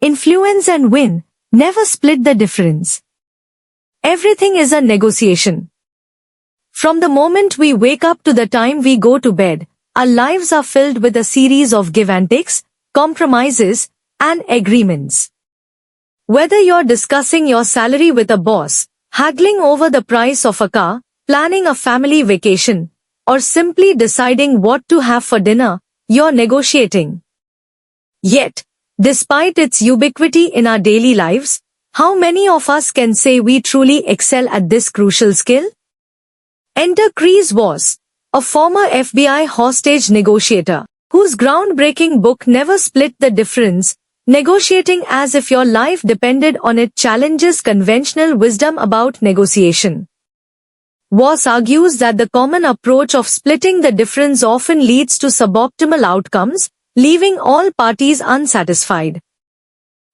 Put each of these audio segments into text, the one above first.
influence and win. Never split the difference. Everything is a negotiation. From the moment we wake up to the time we go to bed, our lives are filled with a series of give and takes, compromises, and agreements. Whether you're discussing your salary with a boss, haggling over the price of a car, planning a family vacation, or simply deciding what to have for dinner, you're negotiating. Yet, despite its ubiquity in our daily lives, how many of us can say we truly excel at this crucial skill? Enter Chris Voss, a former FBI hostage negotiator, whose groundbreaking book Never Split the Difference, Negotiating as if Your Life Depended on It challenges conventional wisdom about negotiation. Voss argues that the common approach of splitting the difference often leads to suboptimal outcomes, leaving all parties unsatisfied.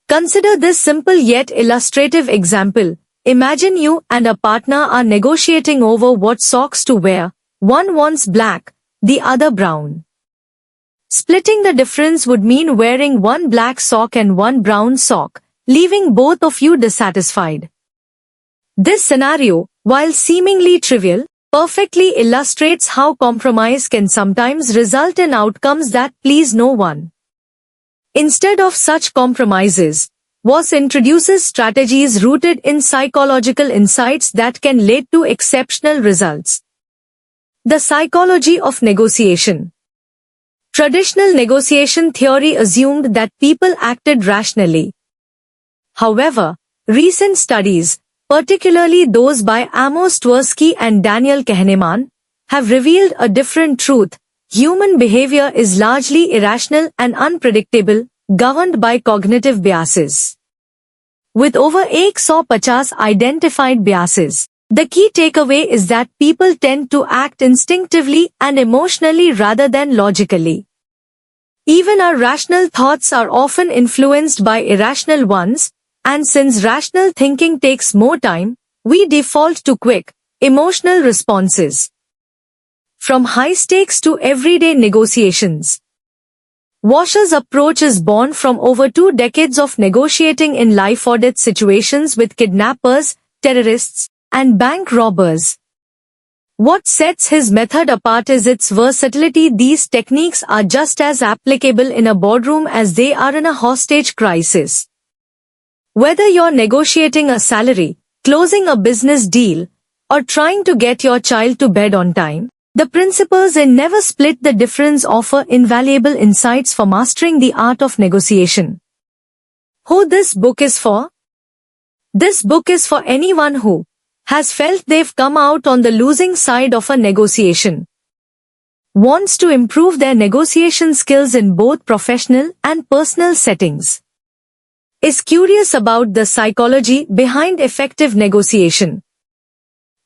Consider this simple yet illustrative example. Imagine you and a partner are negotiating over what socks to wear. One wants black, the other brown. Splitting the difference would mean wearing one black sock and one brown sock, leaving both of you dissatisfied. This scenario, while seemingly trivial, perfectly illustrates how compromise can sometimes result in outcomes that please no one. Instead of such compromises, Voss introduces strategies rooted in psychological insights that can lead to exceptional results. The psychology of negotiation. Traditional negotiation theory assumed that people acted rationally. However, recent studies, particularly those by Amos Tversky and Daniel Kahneman, have revealed a different truth. Human behavior is largely irrational and unpredictable, governed by cognitive biases. With over 150 identified biases, the key takeaway is that people tend to act instinctively and emotionally rather than logically. Even our rational thoughts are often influenced by irrational ones, and since rational thinking takes more time, we default to quick, emotional responses. From high stakes to everyday negotiations. Voss's approach is born from over 2 decades of negotiating in life-or-death situations with kidnappers, terrorists, and bank robbers. What sets his method apart is its versatility. These techniques are just as applicable in a boardroom as they are in a hostage crisis. Whether you're negotiating a salary, closing a business deal, or trying to get your child to bed on time, the principles in Never Split the Difference offer invaluable insights for mastering the art of negotiation. Who this book is for? This book is for anyone who has felt they've come out on the losing side of a negotiation, wants to improve their negotiation skills in both professional and personal settings, is curious about the psychology behind effective negotiation,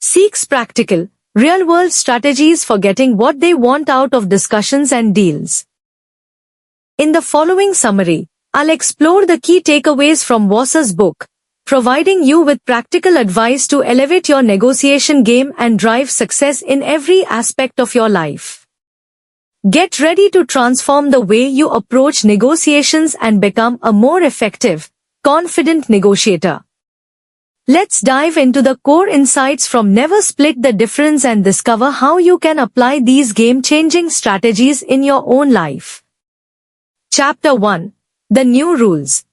seeks practical, real-world strategies for getting what they want out of discussions and deals. In the following summary, I'll explore the key takeaways from Voss's book, providing you with practical advice to elevate your negotiation game and drive success in every aspect of your life. Get ready to transform the way you approach negotiations and become a more effective, confident negotiator. Let's dive into the core insights from Never Split the Difference and discover how you can apply these game-changing strategies in your own life. Chapter 1. The New Rules.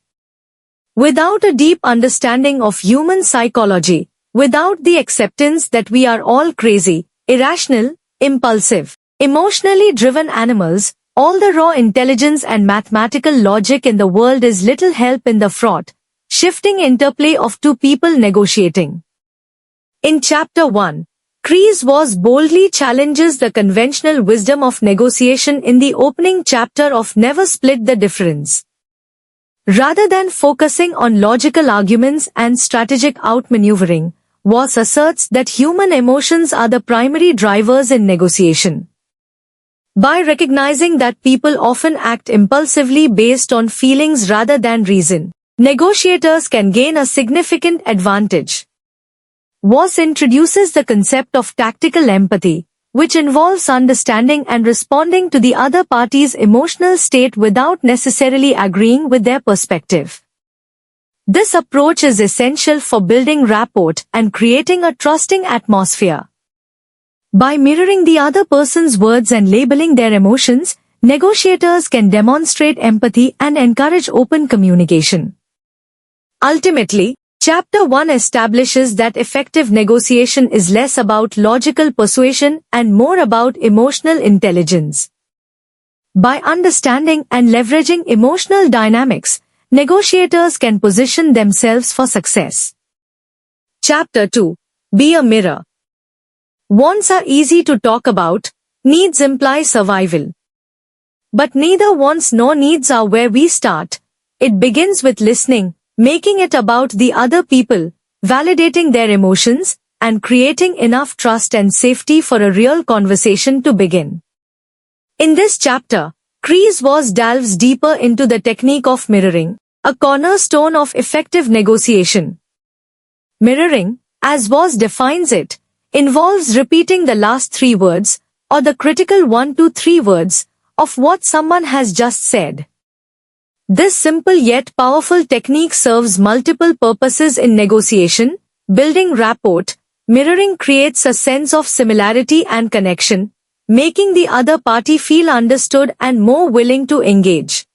Without a deep understanding of human psychology, without the acceptance that we are all crazy, irrational, impulsive, emotionally driven animals, all the raw intelligence and mathematical logic in the world is little help in the fraught, shifting interplay of two people negotiating. In Chapter 1, Chris Voss boldly challenges the conventional wisdom of negotiation in the opening chapter of Never Split the Difference. Rather than focusing on logical arguments and strategic outmaneuvering, Voss asserts that human emotions are the primary drivers in negotiation. By recognizing that people often act impulsively based on feelings rather than reason, negotiators can gain a significant advantage. Voss introduces the concept of tactical empathy, which involves understanding and responding to the other party's emotional state without necessarily agreeing with their perspective. This approach is essential for building rapport and creating a trusting atmosphere. By mirroring the other person's words and labeling their emotions, negotiators can demonstrate empathy and encourage open communication. Ultimately, Chapter 1 establishes that effective negotiation is less about logical persuasion and more about emotional intelligence. By understanding and leveraging emotional dynamics, negotiators can position themselves for success. Chapter 2. Be a mirror. Wants are easy to talk about, needs imply survival. But neither wants nor needs are where we start. It begins with listening, making it about the other people, validating their emotions, and creating enough trust and safety for a real conversation to begin. In this chapter, Chris Voss delves deeper into the technique of mirroring, a cornerstone of effective negotiation. Mirroring, as Voss defines it, involves repeating the last 3 words, or the critical 1 to 3 words, of what someone has just said. This simple yet powerful technique serves multiple purposes in negotiation, building rapport. Mirroring creates a sense of similarity and connection, making the other party feel understood and more willing to engage.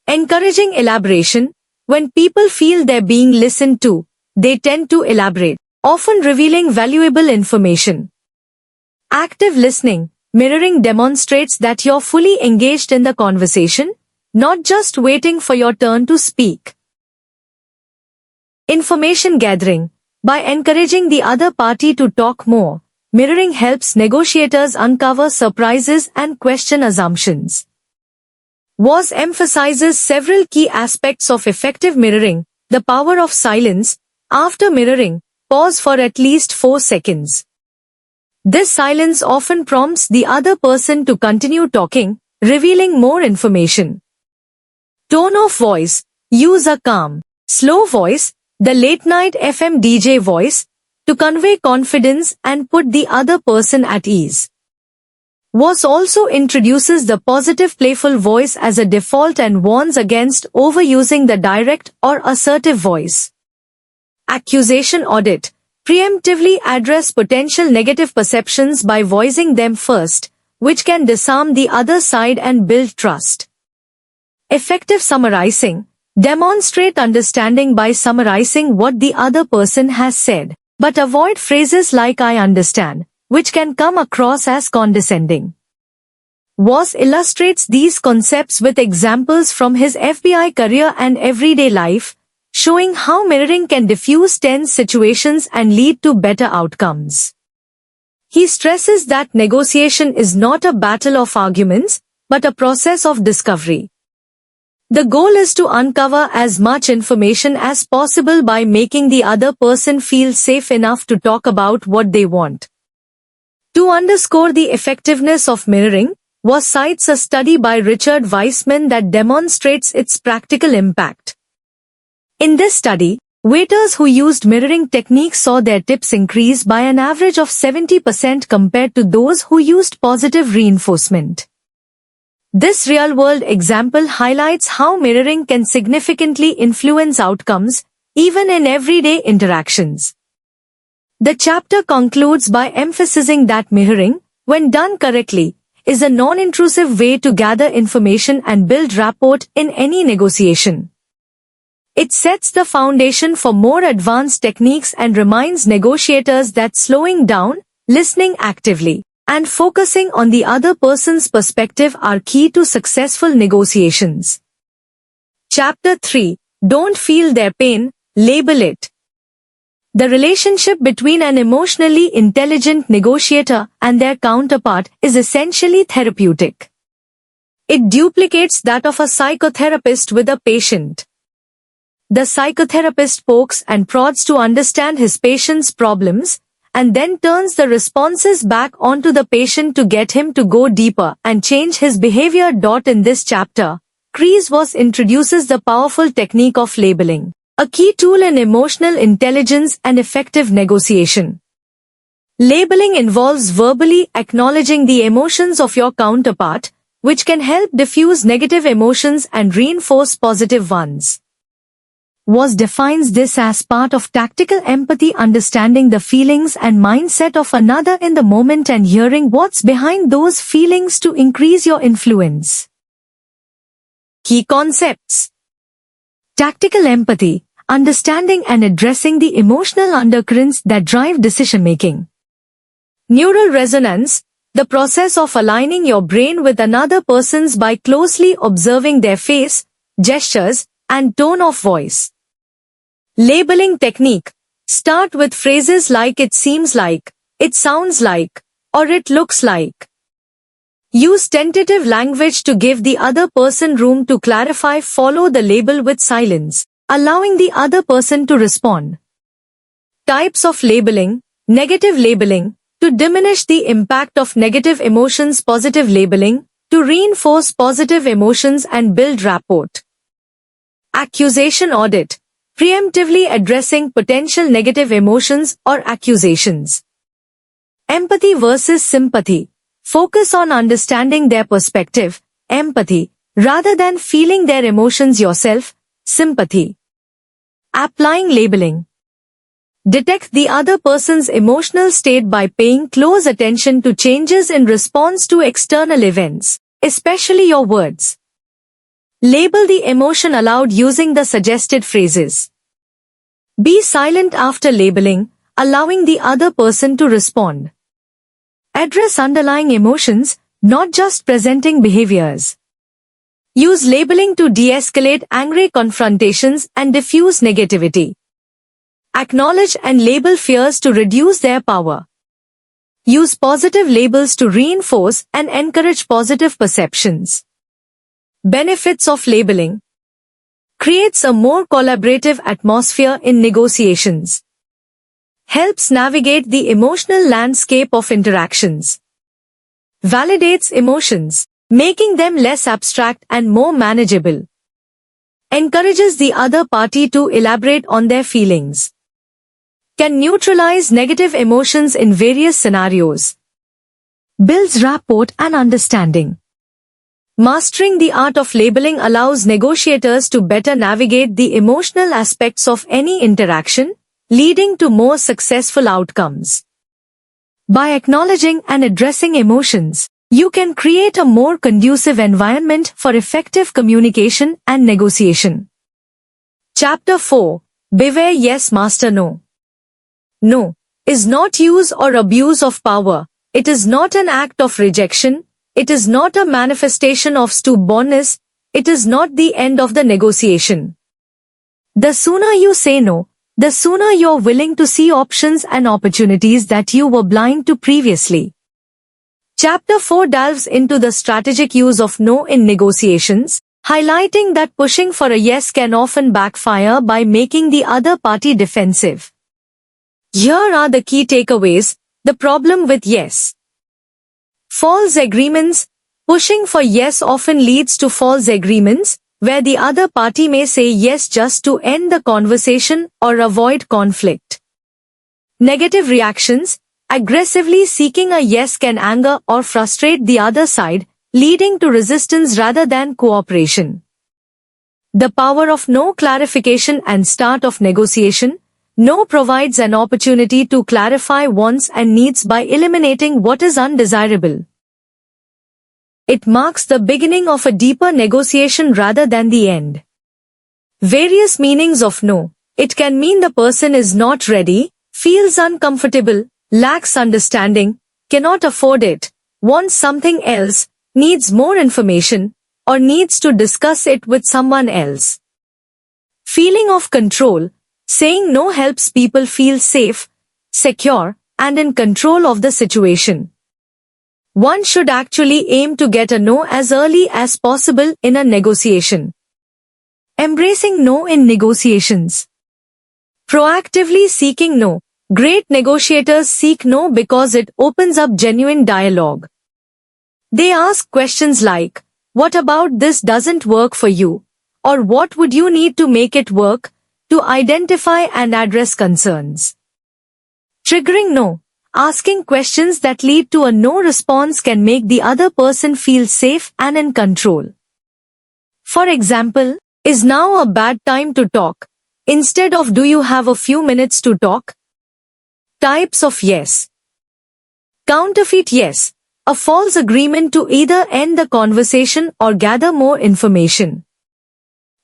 Encouraging elaboration. When people feel they're being listened to, they tend to elaborate, often revealing valuable information. Active listening. Mirroring demonstrates that you're fully engaged in the conversation, not just waiting for your turn to speak. Information gathering. By encouraging the other party to talk more, mirroring helps negotiators uncover surprises and question assumptions. Voss emphasizes several key aspects of effective mirroring: the power of silence. After mirroring, pause for at least 4 seconds. This silence often prompts the other person to continue talking, revealing more information. Tone of voice. Use a calm, slow voice, the late-night FM DJ voice, to convey confidence and put the other person at ease. Voss also introduces the positive playful voice as a default and warns against overusing the direct or assertive voice. Accusation audit. Preemptively address potential negative perceptions by voicing them first, which can disarm the other side and build trust. Effective summarizing. Demonstrate understanding by summarizing what the other person has said, but avoid phrases like "I understand," which can come across as condescending. Voss illustrates these concepts with examples from his FBI career and everyday life, showing how mirroring can diffuse tense situations and lead to better outcomes. He stresses that negotiation is not a battle of arguments, but a process of discovery. The goal is to uncover as much information as possible by making the other person feel safe enough to talk about what they want. To underscore the effectiveness of mirroring, Voss cites a study by Richard Weissman that demonstrates its practical impact. In this study, waiters who used mirroring techniques saw their tips increase by an average of 70% compared to those who used positive reinforcement. This real-world example highlights how mirroring can significantly influence outcomes, even in everyday interactions. The chapter concludes by emphasizing that mirroring, when done correctly, is a non-intrusive way to gather information and build rapport in any negotiation. It sets the foundation for more advanced techniques and reminds negotiators that slowing down, listening actively, and focusing on the other person's perspective are key to successful negotiations. Chapter 3. Don't feel their pain, label it. The relationship between an emotionally intelligent negotiator and their counterpart is essentially therapeutic. It duplicates that of a psychotherapist with a patient. The psychotherapist pokes and prods to understand his patient's problems, and then turns the responses back onto the patient to get him to go deeper and change his behavior. In this chapter, Chris Voss introduces the powerful technique of labeling, a key tool in emotional intelligence and effective negotiation. Labeling involves verbally acknowledging the emotions of your counterpart, which can help diffuse negative emotions and reinforce positive ones. was defines this as part of tactical empathy, understanding the feelings and mindset of another in the moment and hearing what's behind those feelings to increase your influence. Key concepts. Tactical empathy, understanding and addressing the emotional undercurrents that drive decision-making. Neural resonance, the process of aligning your brain with another person's by closely observing their face, gestures, and tone of voice. Labeling technique. Start with phrases like "it seems like," "it sounds like," or "it looks like." Use tentative language to give the other person room to clarify. Follow the label with silence, allowing the other person to respond. Types of labeling. Negative labeling, to diminish the impact of negative emotions. Positive labeling, to reinforce positive emotions and build rapport. Accusation audit, preemptively addressing potential negative emotions or accusations. Empathy versus sympathy, focus on understanding their perspective, empathy, rather than feeling their emotions yourself, sympathy. Applying labeling. Detect the other person's emotional state by paying close attention to changes in response to external events, especially your words. Label the emotion aloud using the suggested phrases. Be silent after labeling, allowing the other person to respond. Address underlying emotions, not just presenting behaviors. Use labeling to de-escalate angry confrontations and diffuse negativity. Acknowledge and label fears to reduce their power. Use positive labels to reinforce and encourage positive perceptions. Benefits of labeling. Creates a more collaborative atmosphere in negotiations. Helps navigate the emotional landscape of interactions. Validates emotions, making them less abstract and more manageable. Encourages the other party to elaborate on their feelings. Can neutralize negative emotions in various scenarios. Builds rapport and understanding. Mastering the art of labeling allows negotiators to better navigate the emotional aspects of any interaction, leading to more successful outcomes. By acknowledging and addressing emotions, you can create a more conducive environment for effective communication and negotiation. Chapter 4. Beware Yes Master No. No is not use or abuse of power. It is not an act of rejection. It is not a manifestation of stubbornness. It is not the end of the negotiation. The sooner you say no, the sooner you're willing to see options and opportunities that you were blind to previously. Chapter 4 delves into the strategic use of no in negotiations, highlighting that pushing for a yes can often backfire by making the other party defensive. Here are the key takeaways. The problem with yes. False agreements. Pushing for yes often leads to false agreements, where the other party may say yes just to end the conversation or avoid conflict. Negative reactions. Aggressively seeking a yes can anger or frustrate the other side, leading to resistance rather than cooperation. The power of no. Clarification and start of negotiation. No provides an opportunity to clarify wants and needs by eliminating what is undesirable. It marks the beginning of a deeper negotiation rather than the end. Various meanings of no. It can mean the person is not ready, feels uncomfortable, lacks understanding, cannot afford it, wants something else, needs more information, or needs to discuss it with someone else. Feeling of control. Saying no helps people feel safe, secure, and in control of the situation. One should actually aim to get a no as early as possible in a negotiation. Embracing no in negotiations. Proactively seeking no. Great negotiators seek no because it opens up genuine dialogue. They ask questions like, "What about this doesn't work for you?" or "What would you need to make it work?" to identify and address concerns. Triggering no. Asking questions that lead to a no response can make the other person feel safe and in control. For example, "Is now a bad time to talk?" instead of do you have a few minutes to talk? Types of yes. Counterfeit yes. A false agreement to either end the conversation or gather more information.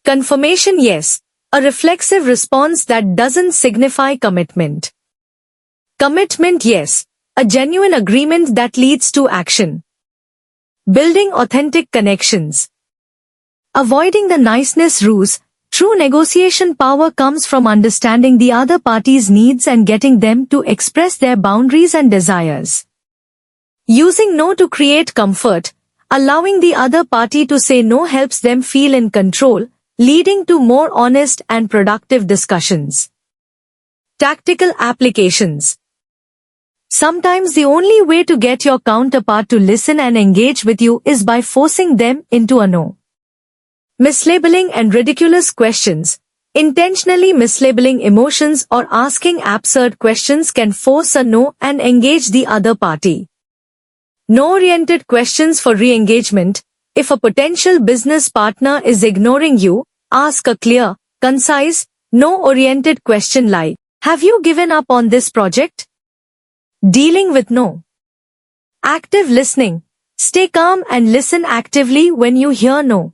Confirmation yes. A reflexive response that doesn't signify commitment. Commitment yes. A genuine agreement that leads to action. Building authentic connections. Avoiding the niceness ruse. True negotiation power comes from understanding the other party's needs and getting them to express their boundaries and desires. Using no to create comfort. Allowing the other party to say no helps them feel in control, leading to more honest and productive discussions. Tactical applications. Sometimes the only way to get your counterpart to listen and engage with you is by forcing them into a no. Mislabeling and ridiculous questions. Intentionally mislabeling emotions or asking absurd questions can force a no and engage the other party. No-oriented questions for re-engagement. If a potential business partner is ignoring you, ask a clear, concise, no-oriented question like, have you given up on this project? Dealing with no. Active listening. Stay calm and listen actively when you hear no.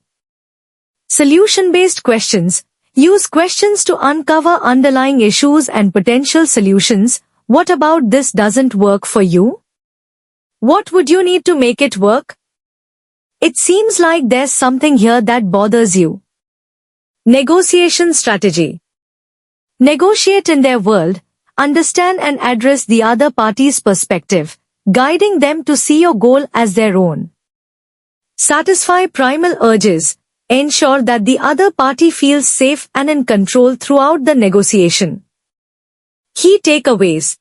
Solution-based questions. Use questions to uncover underlying issues and potential solutions. What about this doesn't work for you? What would you need to make it work? It seems like there's something here that bothers you. Negotiation strategy. Negotiate in their world, understand and address the other party's perspective, guiding them to see your goal as their own. Satisfy primal urges. Ensure that the other party feels safe and in control throughout the negotiation. Key takeaways.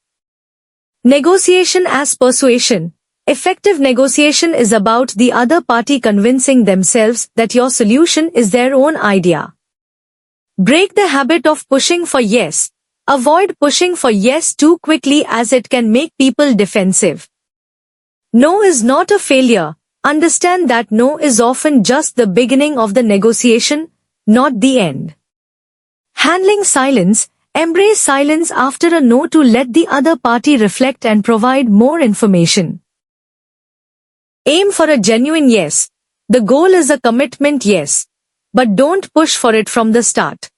Negotiation as persuasion. Effective negotiation is about the other party convincing themselves that your solution is their own idea. Break the habit of pushing for yes. Avoid pushing for yes too quickly as it can make people defensive. No is not a failure. Understand that no is often just the beginning of the negotiation, not the end. Handling silence. Embrace silence after a no to let the other party reflect and provide more information. Aim for a genuine yes. The goal is a commitment yes. But don't push for it from the start.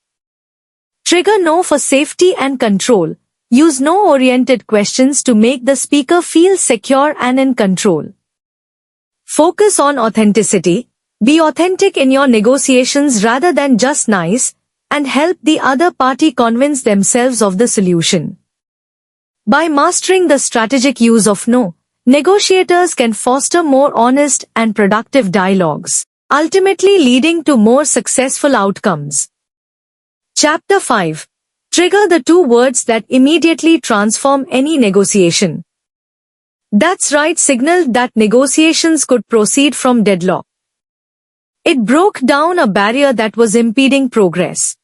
Trigger no for safety and control. Use no-oriented questions to make the speaker feel secure and in control. Focus on authenticity. Be authentic in your negotiations rather than just nice, and help the other party convince themselves of the solution. By mastering the strategic use of no, negotiators can foster more honest and productive dialogues, ultimately leading to more successful outcomes. Chapter 5. Trigger the 2 words that immediately transform any negotiation. That's right signaled that negotiations could proceed from deadlock. It broke down a barrier that was impeding progress.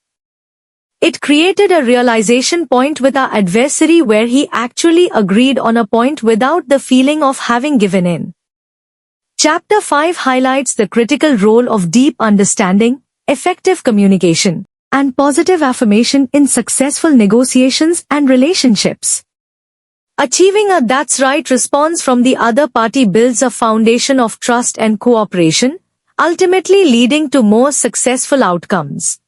It created a realization point with our adversary where he actually agreed on a point without the feeling of having given in. Chapter 5 highlights the critical role of deep understanding, effective communication, and positive affirmation in successful negotiations and relationships. Achieving a "that's right" response from the other party builds a foundation of trust and cooperation, ultimately leading to more successful outcomes.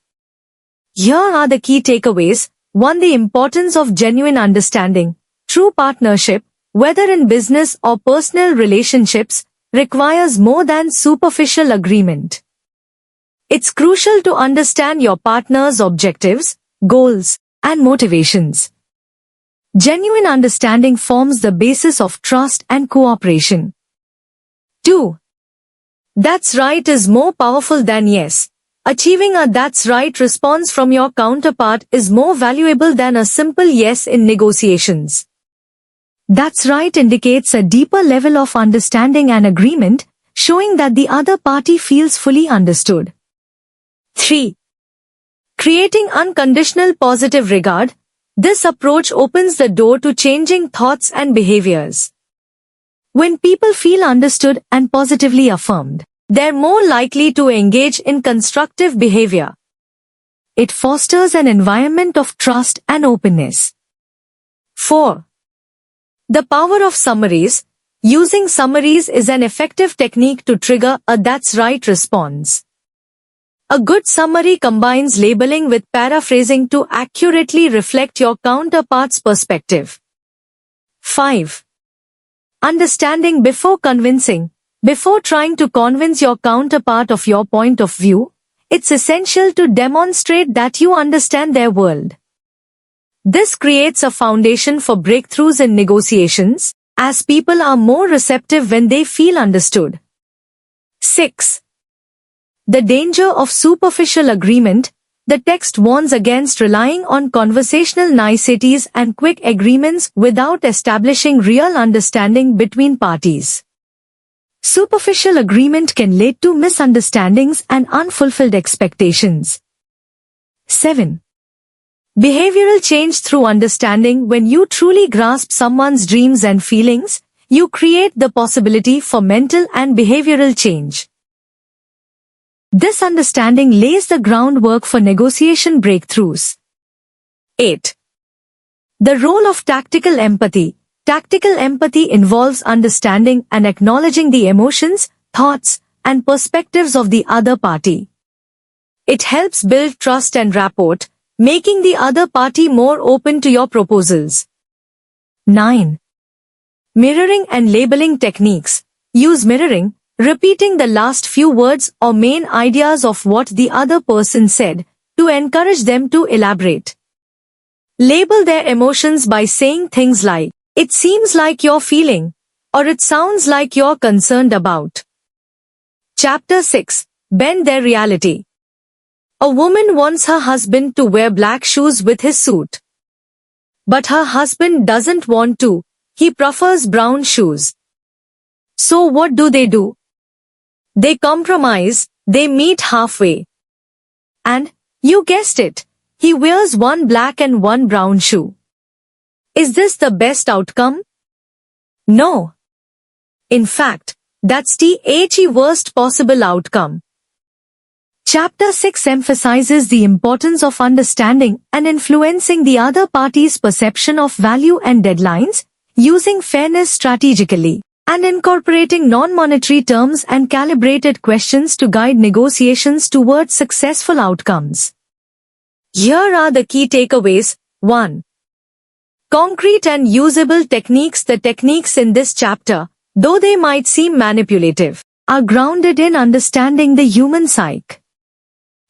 Here are the key takeaways. 1. The importance of genuine understanding. True partnership, whether in business or personal relationships, requires more than superficial agreement. It's crucial to understand your partner's objectives, goals, and motivations. Genuine understanding forms the basis of trust and cooperation. 2. That's right is more powerful than yes. Achieving a "that's right" response from your counterpart is more valuable than a simple yes in negotiations. That's right indicates a deeper level of understanding and agreement, showing that the other party feels fully understood. 3. Creating unconditional positive regard. This approach opens the door to changing thoughts and behaviors. When people feel understood and positively affirmed, they're more likely to engage in constructive behavior. it fosters an environment of trust and openness. 4. The power of summaries. Using summaries is an effective technique to trigger a "that's right" response. A good summary combines labeling with paraphrasing to accurately reflect your counterpart's perspective. 5. Understanding before convincing. Before trying to convince your counterpart of your point of view, it's essential to demonstrate that you understand their world. This creates a foundation for breakthroughs in negotiations, as people are more receptive when they feel understood. 6. The danger of superficial agreement. The text warns against relying on conversational niceties and quick agreements without establishing real understanding between parties. Superficial agreement can lead to misunderstandings and unfulfilled expectations. 7. Behavioral change through understanding. When you truly grasp someone's dreams and feelings, you create the possibility for mental and behavioral change. This understanding lays the groundwork for negotiation breakthroughs. 8. The role of tactical empathy. Tactical empathy involves understanding and acknowledging the emotions, thoughts, and perspectives of the other party. It helps build trust and rapport, making the other party more open to your proposals. 9. Mirroring and labeling techniques. Use mirroring, repeating the last few words or main ideas of what the other person said, to encourage them to elaborate. Label their emotions by saying things like, "It seems like you're feeling," or "It sounds like you're concerned about." Chapter 6. Bend their reality. A woman wants her husband to wear black shoes with his suit. But her husband doesn't want to. He prefers brown shoes. So what do? They compromise, they meet halfway. And, you guessed it, he wears one black and one brown shoe. Is this the best outcome? No. In fact, that's the worst possible outcome. Chapter 6 emphasizes the importance of understanding and influencing the other party's perception of value and deadlines, using fairness strategically, and incorporating non-monetary terms and calibrated questions to guide negotiations towards successful outcomes. Here are the key takeaways. 1. Concrete and usable techniques. The techniques in this chapter, though they might seem manipulative, are grounded in understanding the human psyche.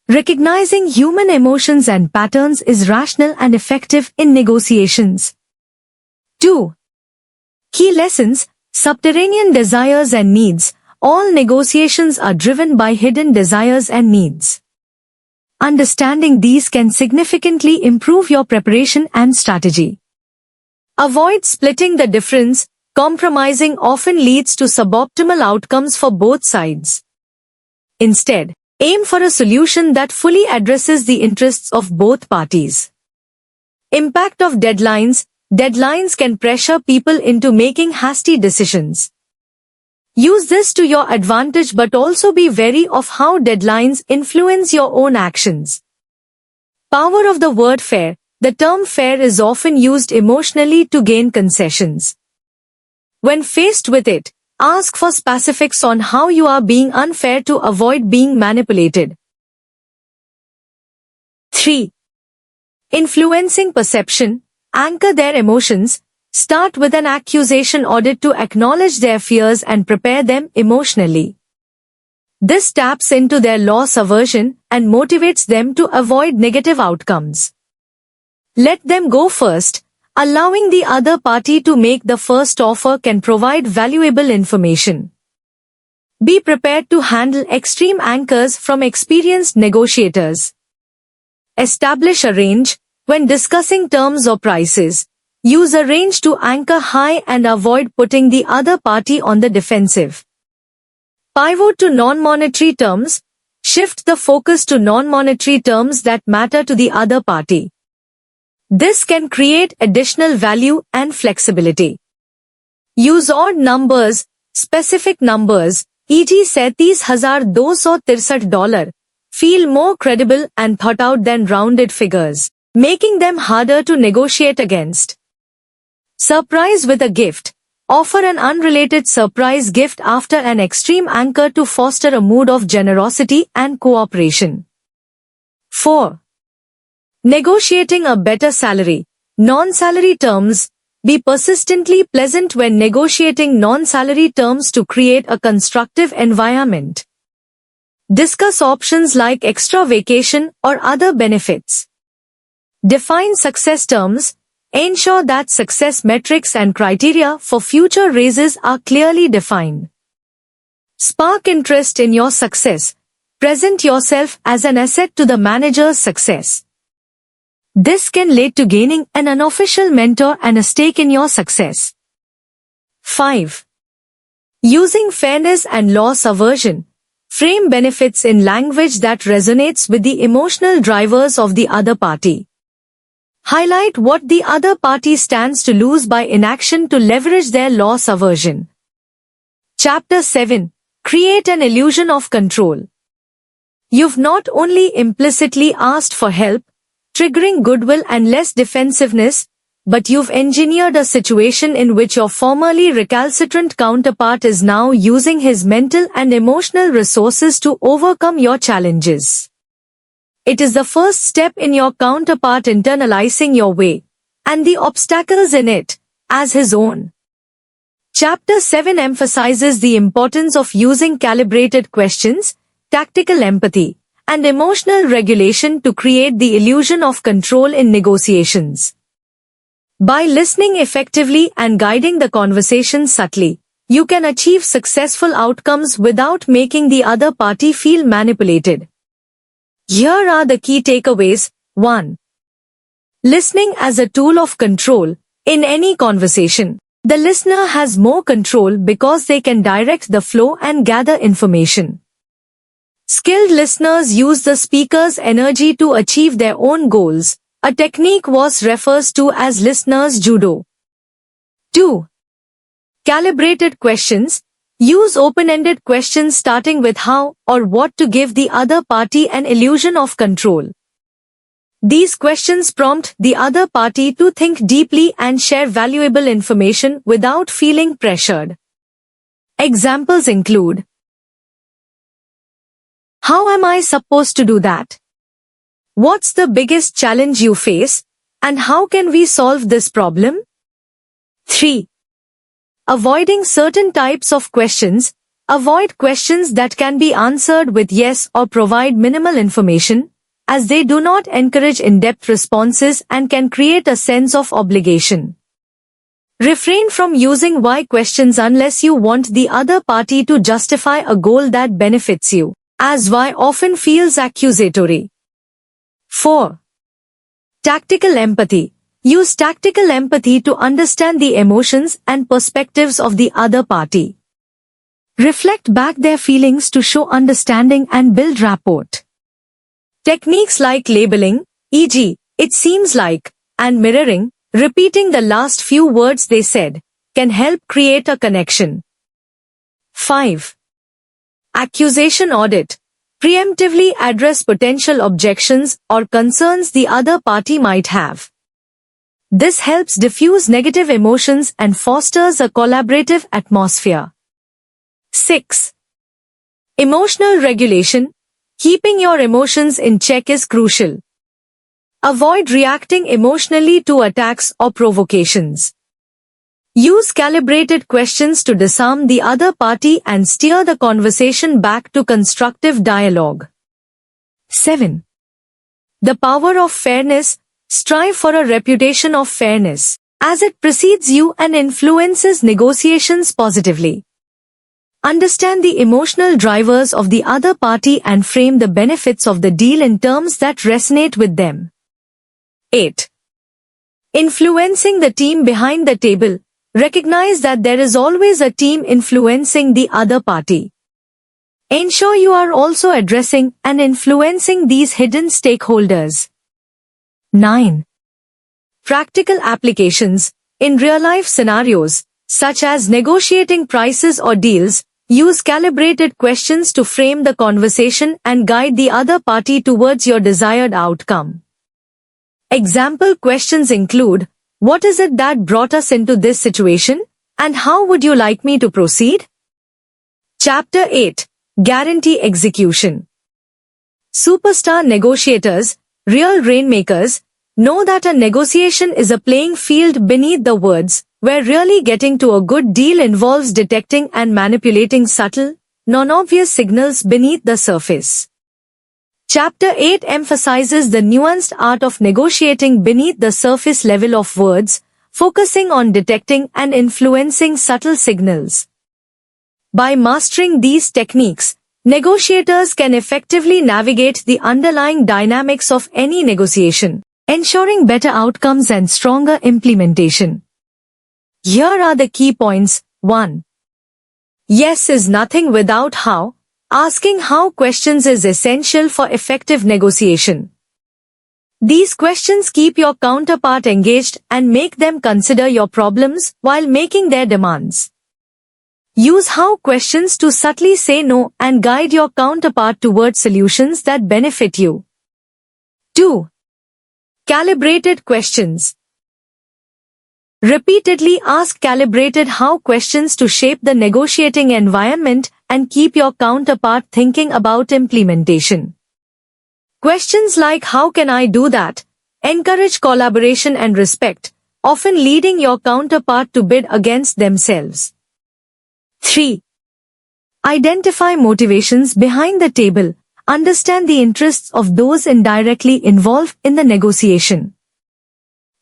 Recognizing human emotions and patterns is rational and effective in negotiations. 2. Key lessons. Subterranean desires and needs. All negotiations are driven by hidden desires and needs. Understanding these can significantly improve your preparation and strategy. Avoid splitting the difference. Compromising often leads to suboptimal outcomes for both sides. Instead, aim for a solution that fully addresses the interests of both parties. Impact of deadlines. Deadlines can pressure people into making hasty decisions. Use this to your advantage, but also be wary of how deadlines influence your own actions. Power of the word fair. The term fair is often used emotionally to gain concessions. When faced with it, ask for specifics on how you are being unfair to avoid being manipulated. 3. Influencing perception. Anchor their emotions. Start with an accusation order to acknowledge their fears and prepare them emotionally. This taps into their loss aversion and motivates them to avoid negative outcomes. Let them go first. Allowing the other party to make the first offer can provide valuable information. Be prepared to handle extreme anchors from experienced negotiators. Establish a range. When discussing terms or prices, use a range to anchor high and avoid putting the other party on the defensive. Pivot to non-monetary terms. Shift the focus to non-monetary terms that matter to the other party. This can create additional value and flexibility. Use odd numbers, specific numbers, e.g. $37,263, feel more credible and thought out than rounded figures, making them harder to negotiate against. Surprise with a gift. Offer an unrelated surprise gift after an extreme anchor to foster a mood of generosity and cooperation. 4. Negotiating a better salary. Non-salary terms. Be persistently pleasant when negotiating non-salary terms to create a constructive environment. Discuss options like extra vacation or other benefits. Define success terms. Ensure that success metrics and criteria for future raises are clearly defined. Spark interest in your success. Present yourself as an asset to the manager's success. This can lead to gaining an unofficial mentor and a stake in your success. 5. Using fairness and loss aversion. Frame benefits in language that resonates with the emotional drivers of the other party. Highlight what the other party stands to lose by inaction to leverage their loss aversion. Chapter 7. Create an illusion of control. You've not only implicitly asked for help, triggering goodwill and less defensiveness, but you've engineered a situation in which your formerly recalcitrant counterpart is now using his mental and emotional resources to overcome your challenges. It is the first step in your counterpart internalizing your way, and the obstacles in it, as his own. Chapter 7 emphasizes the importance of using calibrated questions, tactical empathy, and emotional regulation to create the illusion of control in negotiations. By listening effectively and guiding the conversation subtly, you can achieve successful outcomes without making the other party feel manipulated. Here are the key takeaways. 1. Listening as a tool of control. In any conversation, the listener has more control because they can direct the flow and gather information. Skilled listeners use the speaker's energy to achieve their own goals, a technique was refers to as listener's judo. 2. Calibrated questions. Use open-ended questions starting with how or what to give the other party an illusion of control. These questions prompt the other party to think deeply and share valuable information without feeling pressured. Examples include: how am I supposed to do that? What's the biggest challenge you face, and how can we solve this problem? 3. Avoiding certain types of questions. Avoid questions that can be answered with yes or provide minimal information, as they do not encourage in-depth responses and can create a sense of obligation. Refrain from using why questions unless you want the other party to justify a goal that benefits you, as why often feels accusatory. 4. Tactical empathy. Use tactical empathy to understand the emotions and perspectives of the other party. Reflect back their feelings to show understanding and build rapport. Techniques like labeling, e.g., it seems like, and mirroring, repeating the last few words they said, can help create a connection. 5. Accusation audit. Preemptively address potential objections or concerns the other party might have. This helps diffuse negative emotions and fosters a collaborative atmosphere. 6. Emotional regulation. Keeping your emotions in check is crucial. Avoid reacting emotionally to attacks or provocations. Use calibrated questions to disarm the other party and steer the conversation back to constructive dialogue. 7. The power of fairness. Strive for a reputation of fairness, as it precedes you and influences negotiations positively. Understand the emotional drivers of the other party and frame the benefits of the deal in terms that resonate with them. 8. Influencing the team behind the table. Recognize that there is always a team influencing the other party. Ensure you are also addressing and influencing these hidden stakeholders. 9. Practical applications. In real-life scenarios, such as negotiating prices or deals, Use calibrated questions to frame the conversation and guide the other party towards your desired outcome. Example questions include, what is it that brought us into this situation, and how would you like me to proceed? Chapter 8. Guarantee Execution. Superstar negotiators, real rainmakers, know that a negotiation is a playing field beneath the words, where really getting to a good deal involves detecting and manipulating subtle, non-obvious signals beneath the surface. Chapter 8 emphasizes the nuanced art of negotiating beneath the surface level of words, focusing on detecting and influencing subtle signals. By mastering these techniques, negotiators can effectively navigate the underlying dynamics of any negotiation, ensuring better outcomes and stronger implementation. Here are the key points. 1. Yes is nothing without how. Asking how questions is essential for effective negotiation. These questions keep your counterpart engaged and make them consider your problems while making their demands. Use how questions to subtly say no and guide your counterpart towards solutions that benefit you. 2. Calibrated questions. Repeatedly ask calibrated how questions to shape the negotiating environment and keep your counterpart thinking about implementation. Questions like how can I do that? Encourage collaboration and respect, often leading your counterpart to bid against themselves. 3. Identify motivations behind the table. Understand the interests of those indirectly involved in the negotiation.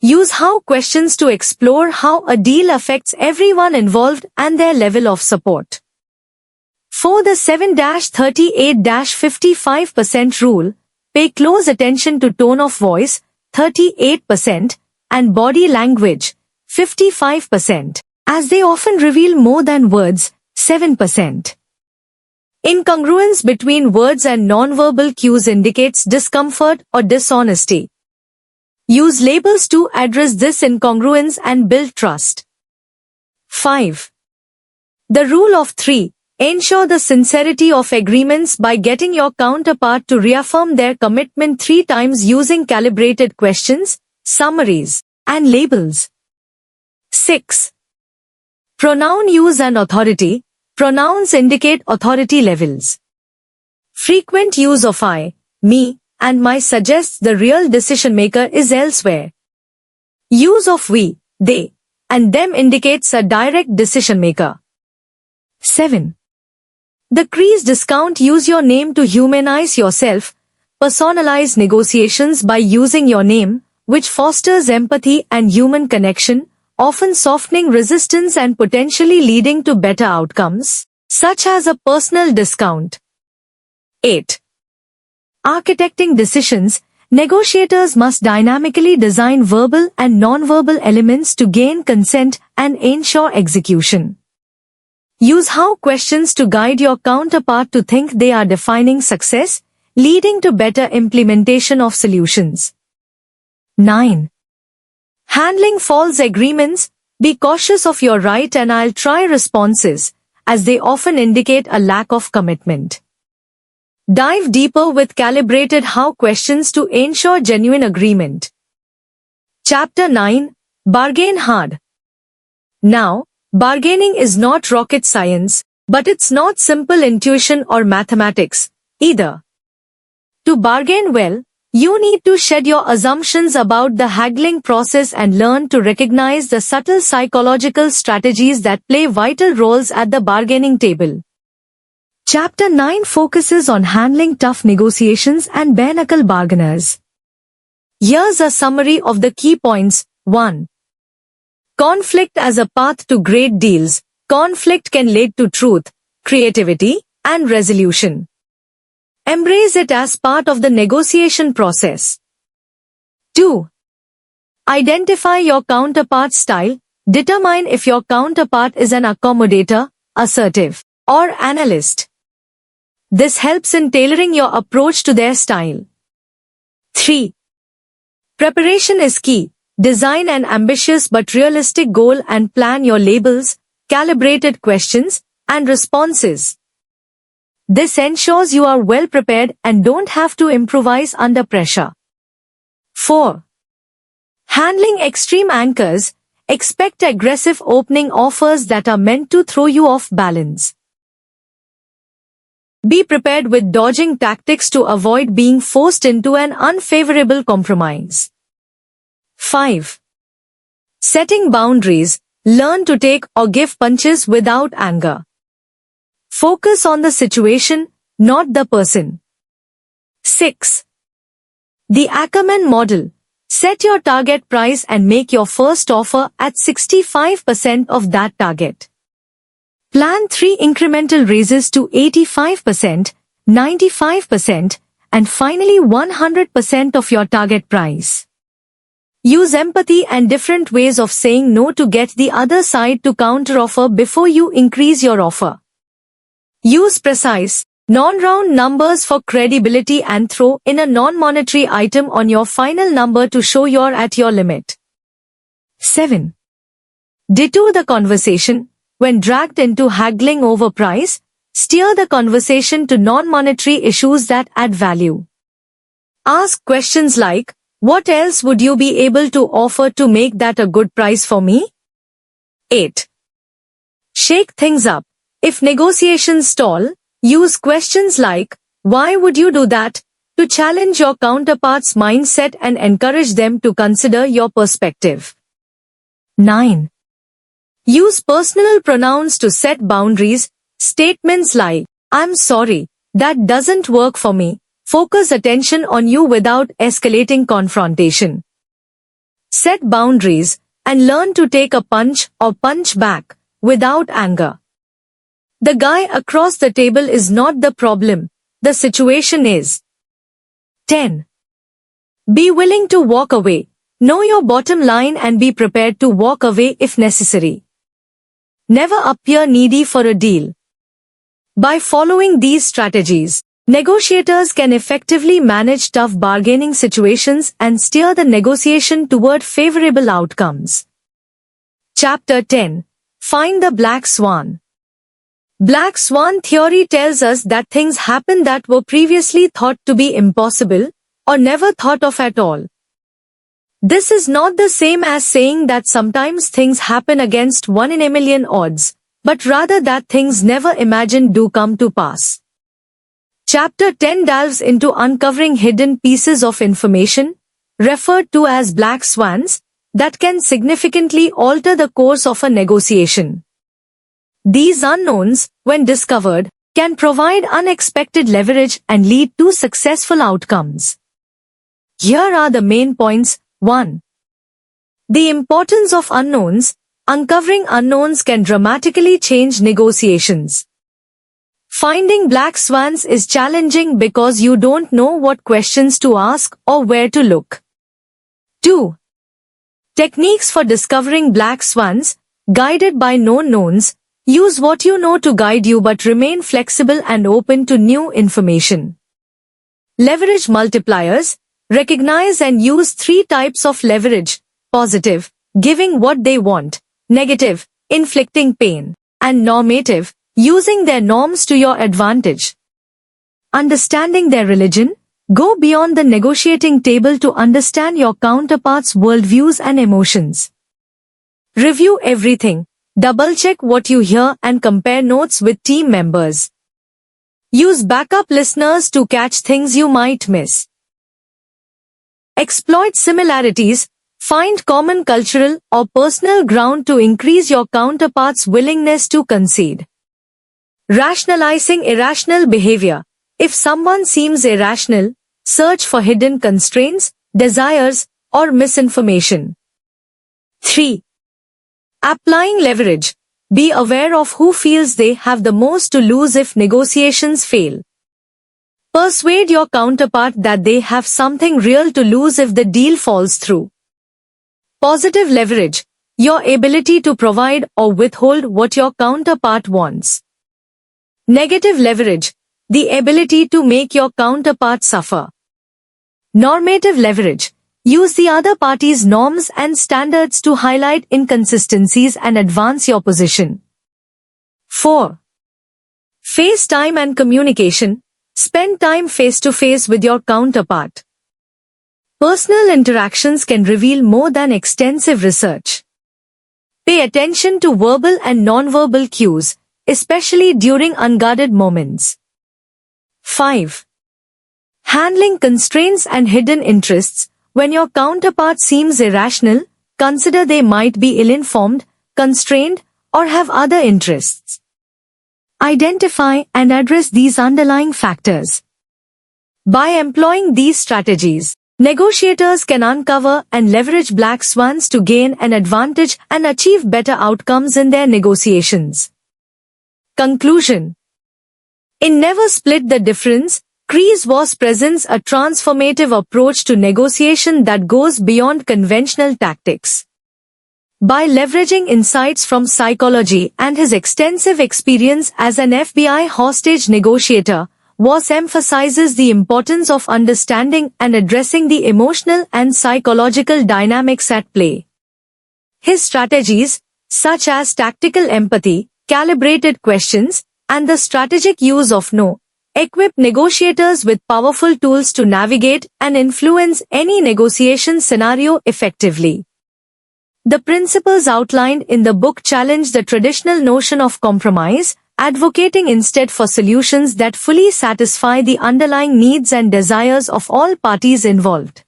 Use how questions to explore how a deal affects everyone involved and their level of support. For the 7-38-55% rule, pay close attention to tone of voice, 38%, and body language, 55%, as they often reveal more than words, 7%. Incongruence between words and nonverbal cues indicates discomfort or dishonesty. Use labels to address this incongruence and build trust. 5. The rule of 3. Ensure the sincerity of agreements by getting your counterpart to reaffirm their commitment 3 times using calibrated questions, summaries, and labels. 6. Pronoun use and authority. Pronouns indicate authority levels. Frequent use of I, me, and my suggests the real decision maker is elsewhere. Use of we, they, and them indicates a direct decision maker. 7. Decrease discount. Use your name to humanize yourself. Personalize negotiations by using your name, which fosters empathy and human connection, often softening resistance and potentially leading to better outcomes, such as a personal discount. 8. Architecting decisions. Negotiators must dynamically design verbal and nonverbal elements to gain consent and ensure execution. Use how questions to guide your counterpart to think they are defining success, leading to better implementation of solutions. 9. Handling false agreements. Be cautious of your right and I'll try responses, as they often indicate a lack of commitment. Dive deeper with calibrated how questions to ensure genuine agreement. Chapter 9. Bargain hard. Now, bargaining is not rocket science, but it's not simple intuition or mathematics, either. To bargain well, you need to shed your assumptions about the haggling process and learn to recognize the subtle psychological strategies that play vital roles at the bargaining table. Chapter 9 focuses on handling tough negotiations and bare-knuckle bargainers. Here's a summary of the key points. 1. Conflict as a path to great deals. Conflict can lead to truth, creativity, and resolution. Embrace it as part of the negotiation process. 2. Identify your counterpart's style. Determine if your counterpart is an accommodator, assertive, or analyst. This helps in tailoring your approach to their style. 3. Preparation is key. Design an ambitious but realistic goal and plan your labels, calibrated questions, and responses. This ensures you are well prepared and don't have to improvise under pressure. 4. Handling extreme anchors. Expect aggressive opening offers that are meant to throw you off balance. Be prepared with dodging tactics to avoid being forced into an unfavorable compromise. 5. Setting boundaries. Learn to take or give punches without anger. Focus on the situation, not the person. 6. The Ackerman model. Set your target price and make your first offer at 65% of that target. Plan 3 incremental raises to 85%, 95%, and finally 100% of your target price. Use empathy and different ways of saying no to get the other side to counteroffer before you increase your offer. Use precise, non-round numbers for credibility and throw in a non-monetary item on your final number to show you're at your limit. 7. Detour the conversation. When dragged into haggling over price, steer the conversation to non-monetary issues that add value. Ask questions like, what else would you be able to offer to make that a good price for me? 8. Shake things up. If negotiations stall, use questions like, why would you do that? To challenge your counterpart's mindset and encourage them to consider your perspective. 9. Use personal pronouns to set boundaries. Statements like, I'm sorry, that doesn't work for me. Focus attention on you without escalating confrontation. Set boundaries and learn to take a punch or punch back without anger. The guy across the table is not the problem, the situation is. 10. Be willing to walk away. Know your bottom line and be prepared to walk away if necessary. Never appear needy for a deal. By following these strategies, negotiators can effectively manage tough bargaining situations and steer the negotiation toward favorable outcomes. Chapter 10. Find the Black Swan. Black Swan theory tells us that things happen that were previously thought to be impossible, or never thought of at all. This is not the same as saying that sometimes things happen against 1 in a million odds, but rather that things never imagined do come to pass. Chapter 10 delves into uncovering hidden pieces of information, referred to as black swans, that can significantly alter the course of a negotiation. These unknowns, when discovered, can provide unexpected leverage and lead to successful outcomes. Here are the main points. 1. The importance of unknowns. Uncovering unknowns can dramatically change negotiations. Finding black swans is challenging because you don't know what questions to ask or where to look. 2. Techniques for discovering black swans. Guided by known knowns. Use what you know to guide you but remain flexible and open to new information. Leverage multipliers. Recognize and use 3 types of leverage: positive, giving what they want; negative, inflicting pain; and normative, using their norms to your advantage. Understanding their religion. Go beyond the negotiating table to understand your counterpart's worldviews and emotions. Review everything. Double-check what you hear and compare notes with team members. Use backup listeners to catch things you might miss. Exploit similarities. Find common cultural or personal ground to increase your counterpart's willingness to concede. Rationalizing irrational behavior. If someone seems irrational, search for hidden constraints, desires, or misinformation. 3. Applying leverage. Be aware of who feels they have the most to lose if negotiations fail. Persuade your counterpart that they have something real to lose if the deal falls through. Positive leverage. Your ability to provide or withhold what your counterpart wants. Negative leverage. The ability to make your counterpart suffer. Normative leverage. Use the other party's norms and standards to highlight inconsistencies and advance your position. 4. Face time and communication. Spend time face-to-face with your counterpart. Personal interactions can reveal more than extensive research. Pay attention to verbal and non-verbal cues, especially during unguarded moments. 5. Handling constraints and hidden interests. When your counterpart seems irrational, consider they might be ill-informed, constrained, or have other interests. Identify and address these underlying factors. By employing these strategies, negotiators can uncover and leverage black swans to gain an advantage and achieve better outcomes in their negotiations. Conclusion. In Never Split the Difference, Chris Voss presents a transformative approach to negotiation that goes beyond conventional tactics. By leveraging insights from psychology and his extensive experience as an FBI hostage negotiator, Voss emphasizes the importance of understanding and addressing the emotional and psychological dynamics at play. His strategies, such as tactical empathy, calibrated questions, and the strategic use of no, equip negotiators with powerful tools to navigate and influence any negotiation scenario effectively. The principles outlined in the book challenge the traditional notion of compromise, advocating instead for solutions that fully satisfy the underlying needs and desires of all parties involved.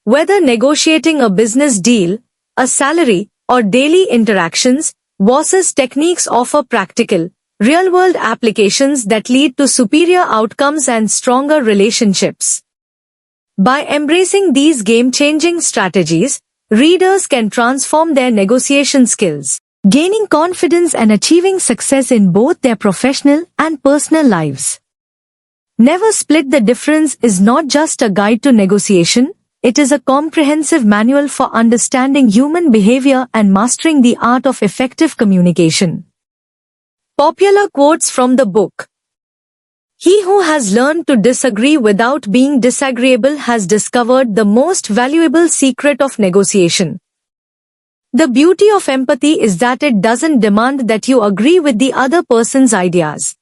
Whether negotiating a business deal, a salary, or daily interactions, Voss's techniques offer practical, real-world applications that lead to superior outcomes and stronger relationships. By embracing these game-changing strategies, readers can transform their negotiation skills, gaining confidence and achieving success in both their professional and personal lives. Never Split the Difference is not just a guide to negotiation, it is a comprehensive manual for understanding human behavior and mastering the art of effective communication. Popular quotes from the book. He who has learned to disagree without being disagreeable has discovered the most valuable secret of negotiation. The beauty of empathy is that it doesn't demand that you agree with the other person's ideas.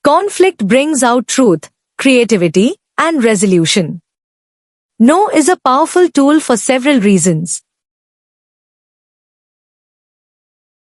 Conflict brings out truth, creativity, and resolution. No is a powerful tool for several reasons.